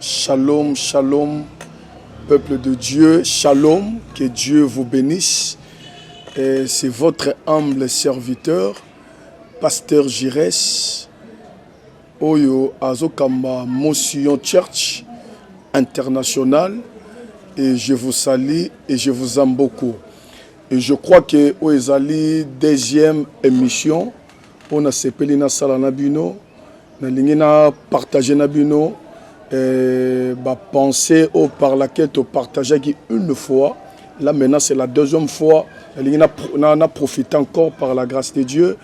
Shalom, shalom, peuple de Dieu, shalom, que Dieu vous bénisse. C'est votre humble serviteur, Pasteur Jires, Oyo Azokamba Motion Church International, et je vous salue et je vous aime beaucoup. Et je crois que Oezali, deuxième émission, on a sepeli na sala na bino, na lingina partager na bino. Pensée par laquelle tu partageais une fois. Là maintenant c'est la deuxième fois. On a profité encore par la grâce de Dieu.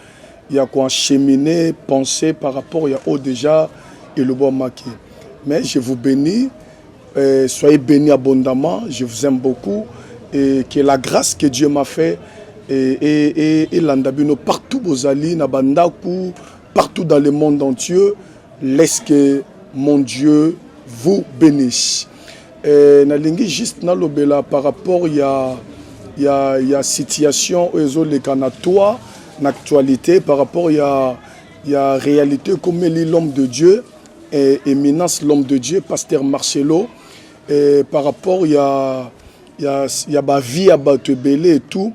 Il y a quoi cheminer, penser par rapport il y a déjà et le bon maquis. Mais je vous bénis, soyez bénis abondamment. Je vous aime beaucoup et que la grâce que Dieu m'a fait et l'andabino partout aux alliés, nabandaku, partout dans le monde entier, laisse que mon Dieu vous bénisse. Nalingi juste na lobela par rapport il y a situation où les canatois l'actualité par rapport il y a réalité comme l'homme de Dieu et éminence l'homme de Dieu pasteur Marcelo et par rapport il y a ma vie à Batebele et tout.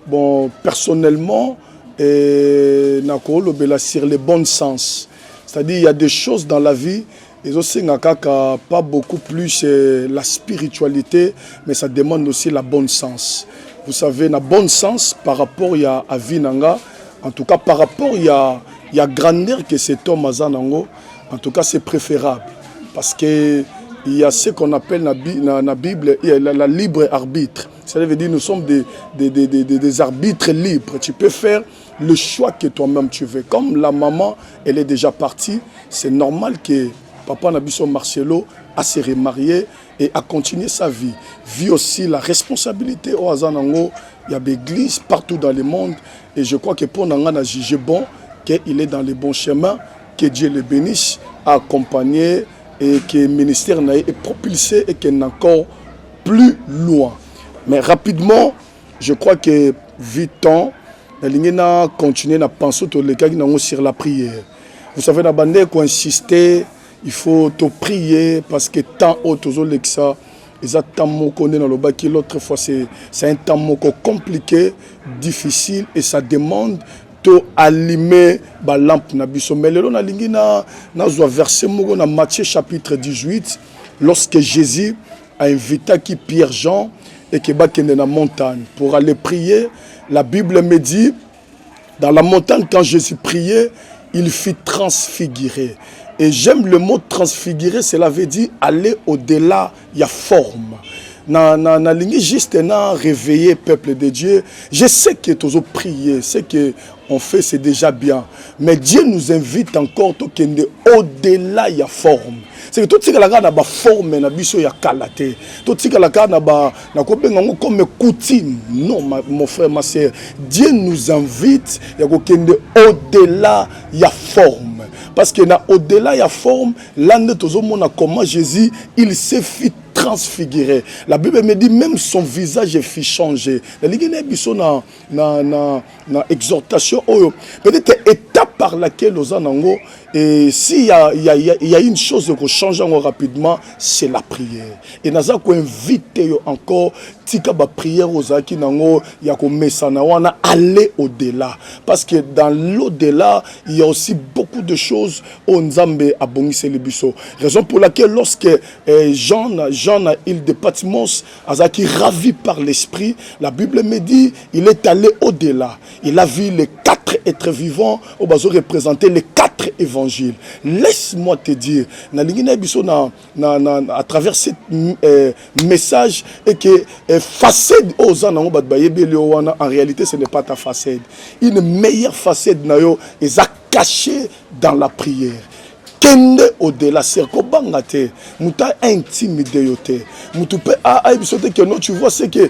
Bon personnellement nako lobela sur le bon sens. C'est-à-dire il y a des choses dans la vie, et aussi pas beaucoup plus la spiritualité, mais ça demande aussi la bon sens. Vous savez, le bon sens par rapport à Vinanga, en tout cas par rapport il y a grandeur que cet homme a zanango, en tout cas c'est préférable. Parce que il y a ce qu'on appelle dans la Bible la libre arbitre. Ça veut dire que nous sommes des arbitres libres. Tu peux faire le choix que toi-même tu veux. Comme la maman, elle est déjà partie, c'est normal que papa Nabiso Marcelo a se remarié et a continué sa vie. Vit aussi la responsabilité au Azanango. Il y a des églises partout dans le monde. Et je crois que pour Nanga a jugé bon, qu'il est dans le bon chemin, que Dieu le bénisse, a accompagné et que le ministère est propulsé et qu'il est encore plus loin. Mais rapidement, je crois que vite-temps, nous allons continuer à penser sur la prière. Vous savez, la bande qu'on insister, il faut te prier parce que tant autres ça, ils ont tant connaît dans le bas qui l'autre fois c'est un temps compliqué, difficile et ça demande de allumer la lampe na biso. Mais le na lingi na verset dans Matthieu chapitre 18 lorsque Jésus a invité qui Pierre Jean et qui va dans la montagne pour aller prier. La Bible me dit, dans la montagne, quand Jésus priait, il fit transfigurer. Et j'aime le mot transfigurer, cela veut dire aller au-delà, il y a forme. Na ligne juste na réveiller peuple de Dieu. Je sais que tu as prié, ce que on fait c'est déjà bien. Mais Dieu nous invite encore au-delà, il y a forme. C'est que tout ce qui est la forme na biso ya kalate. Tout ce qui est la comme coutume. Non mon frère ma sœur, Dieu nous invite ya au-delà il y a forme. Parce que au-delà il y a forme, là nous avons comment Jésus il s'est fait transfiguré. La Bible me dit même son visage est changé. La na exhortation peut-être étape par laquelle nous avons et s'il y a une chose que change rapidement, c'est la prière. Et nous avons invité encore tika ba prière aux aki nango ya ko mesana wana aller au-delà parce que dans l'au-delà il y a aussi beaucoup de choses au Nzambe abongise libiso. Raison pour laquelle lorsque Jean à île de Patmos azaki ravi par l'esprit, la Bible me dit il est allé au-delà. Il a vu les 4 êtres vivants au bazo représenter les 4 évangiles. Laisse-moi te dire à travers ce message et que facette aux en réalité ce n'est pas ta facette. Une meilleure facette est cachée dans la prière. Kende au-delà, c'est que muta intimidé yote. Mutu pe que non, tu vois c'est que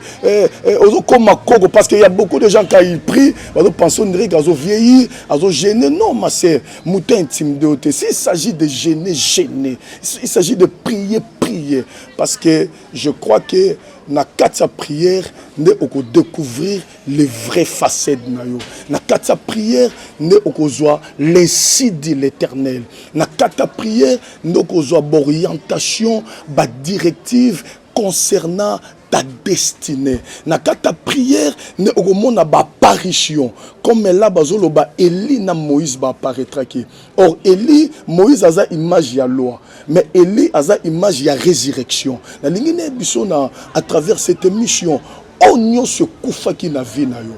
parce qu'il y a beaucoup de gens quand ils prient, ils pensent qu'ils vieillir, ils gêner. Non ma sœur, muta intimidé yote. S'il s'agit de gêner, gêner. Il s'agit de prier, prier parce que je crois que na kati ya prière nde oko découvrir les vraies facettes na yo. Na kati ya prière nde oko zwa l'insi dit l'Éternel. Na kati ya prière nde oko zwa orientation, ba directive concernant ta destinée. Na kata prière ne okomona ba apparition comme là bazolo ba Élie na Moïse ba apparaîtra qui. Or Élie Moïse aza image ya loi, mais Élie aza image ya résurrection. Na lingine biso na à travers cette émission onyo se kufa ki na vie na yo.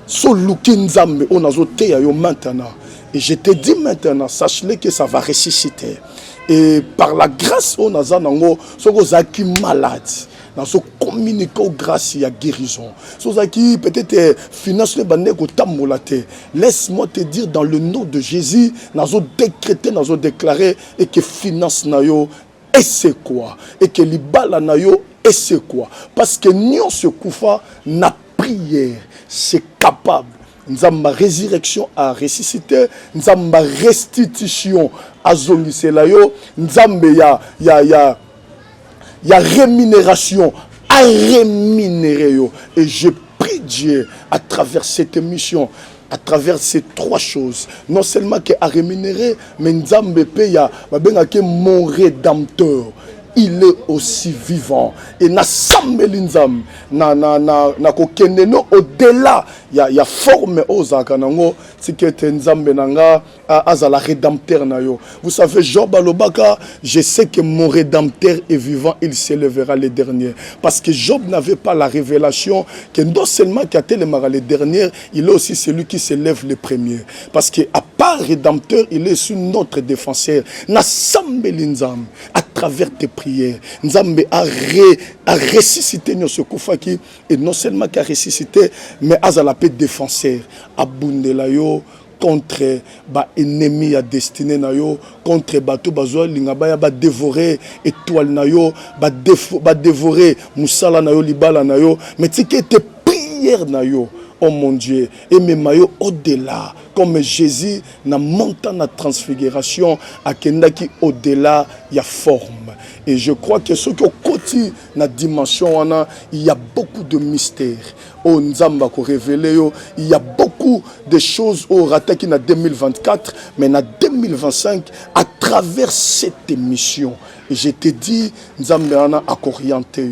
So luki nzambe onazo te ya yo maintenant. Et je te dis maintenant, sache-le que ça va ressusciter. Et par la grâce on a zanango soko zaki malade. Dans ce communiquer grâce à guérison. Qui peut-être finance le bandé ko tamolate. Laisse-moi te dire dans le nom de Jésus, nazo décréter, nazo déclarer et que finance na yo et c'est quoi et que libala na yo et c'est quoi parce que nyon se koufa na prière, c'est capable. Nzamba résurrection à ressusciter, nzamba restitution à zongisela yo, nzambe il y a rémunération à rémunérer. Et je prie Dieu à travers cette émission, à travers ces trois choses, non seulement à rémunérer, mais Nzambe Peya, mon rédempteur. Il est aussi vivant. Et na sambelinzam, na kokeneno au-delà, il y a forme aux akanango, c'est que nzambe nanga azala rédempteur na yo. Vous savez, Job alobaka, je sais que mon rédempteur est vivant, il s'élèvera les derniers. Parce que Job n'avait pas la révélation que non seulement qu'il a télémara les derniers, il est aussi celui qui s'élève les premiers. Parce que à part rédempteur, il est sur notre défenseur. Na sambelinzam, à travers tes prières, Nzambe a ressuscité notre Koufaki et non seulement qu'à ressuscité, mais à la paix défenseur, à Bundelayo contre ba ennemi à destiné na yo, contre bateau bazoa lingabaya ba dévorer étoile na yo, ba dévorer musala na yo libala na yo, mais tu que tes prières na yo. Oh mon Dieu, et mes maillots au-delà, comme Jésus n'a monté la transfiguration, à Kendaki au-delà, il y a forme. Et je crois que ce qui est au côté, la dimension, il y a beaucoup de mystères. Oh Nzamba ko révélé, il y a beaucoup de choses au Rataki na 2024, mais na 2025, à travers cette émission. Et je te dis, Nzamba a orienté.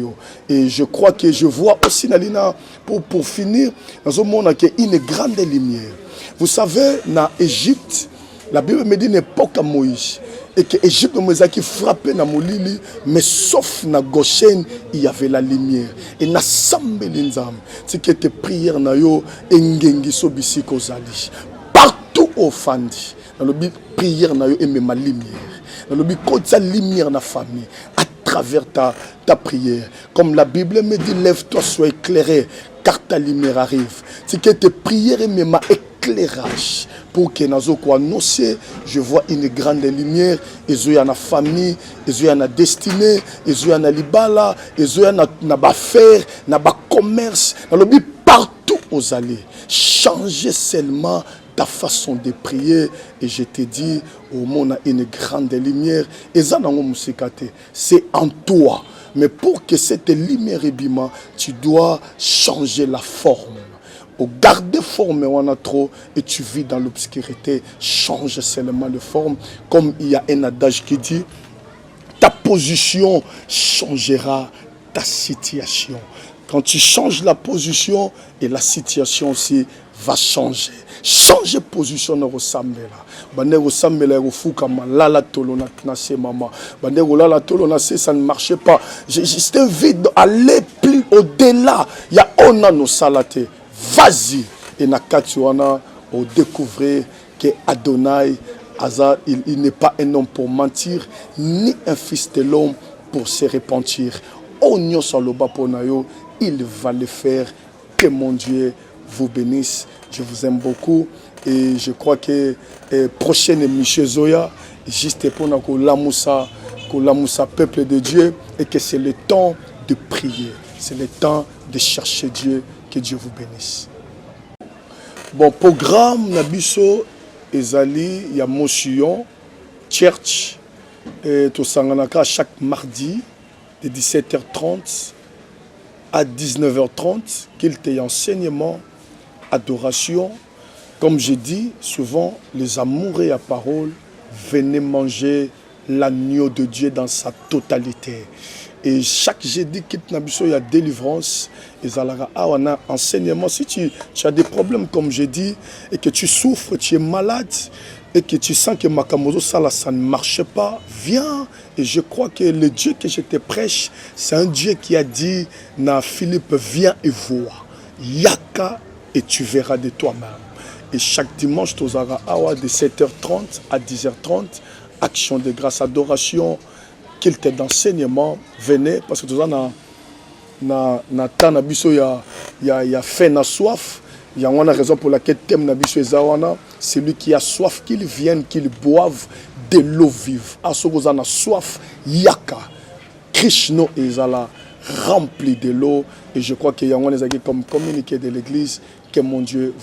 Et je crois que je vois aussi, Nalina, pour finir, dans un monde qui est une grande lumière. Vous savez, dans l'Égypte, la Bible me dit une époque à Moïse. Et que l'Égypte qui frappait dans Molili, mais sauf dans Goshen, il y avait la lumière. Et dans Sambelinzam, c'est que tes prières na yo engengi sobisi kozali. Partout au fandi, dans le but prière na yo et même ma lumière. Dans le but côté lumière na famille. Travers ta prière. Comme la Bible me dit, lève-toi, sois éclairé, car ta lumière arrive. C'est que tes prières et même éclairage. Pour que nous soyons je vois une grande lumière. Et je suis famille, et je suis destinée, et je suis libala, et je suis affaire, commerce. Dans le but partout aux allées. Changez seulement ta façon de prier, et je te dis, au monde a une grande lumière, et c'est en toi. Mais pour que cette lumière ébima, tu dois changer la forme. Au garder forme, on a trop, et tu vis dans l'obscurité. Change seulement de forme. Comme il y a un adage qui dit, ta position changera ta situation. Quand tu changes la position, et la situation aussi va changer. Changer de position dans le sambela. Bandero sambela au fukama lala tolo na se mama. Bandero lala tolo na se ça ne marchait pas. Je t'invite à aller plus au-delà. Il y a on a nos salatés. Vas-y et na katuana au découvrir que Adonai Azar il n'est pas un homme pour mentir ni un fils de l'homme pour se repentir. Onyo saloba ponayo, il va le faire. Que mon Dieu vous bénisse. Je vous aime beaucoup et je crois que prochaine émission Zoya, juste pour la moussa peuple de Dieu et que c'est le temps de prier, c'est le temps de chercher Dieu. Que Dieu vous bénisse. Bon, programme Nabiso Ezali, il y a Motion Church et tout Sanganaka chaque mardi de 17h30 à 19h30, culte et enseignement, adoration. Comme je dis souvent, les amoureux à parole, venez manger l'agneau de Dieu dans sa totalité. Et chaque jeudi, il y a délivrance. Et on a enseignement. Si tu as des problèmes, comme je dis, et que tu souffres, tu es malade, et que tu sens que Makamozo Sala, ça ne marche pas, viens. Et je crois que le Dieu que je te prêche, c'est un Dieu qui a dit, na Philippe, viens et vois. Yaka, et tu verras de toi-même. Et chaque dimanche, tu auras de 7h30 à 10h30, action de grâce, adoration, culte d'enseignement, venez, parce que tout ça, na temps na biso ya faim na soif. Il y a une raison pour laquelle thème na biso ezawana, celui qui a soif, qu'il vienne, qu'il boive de l'eau vive. Asogoza na soif, yaka, Krishna ezala rempli de l'eau. Et je crois qu'il y a un comme communiqué de l'église que mon Dieu vous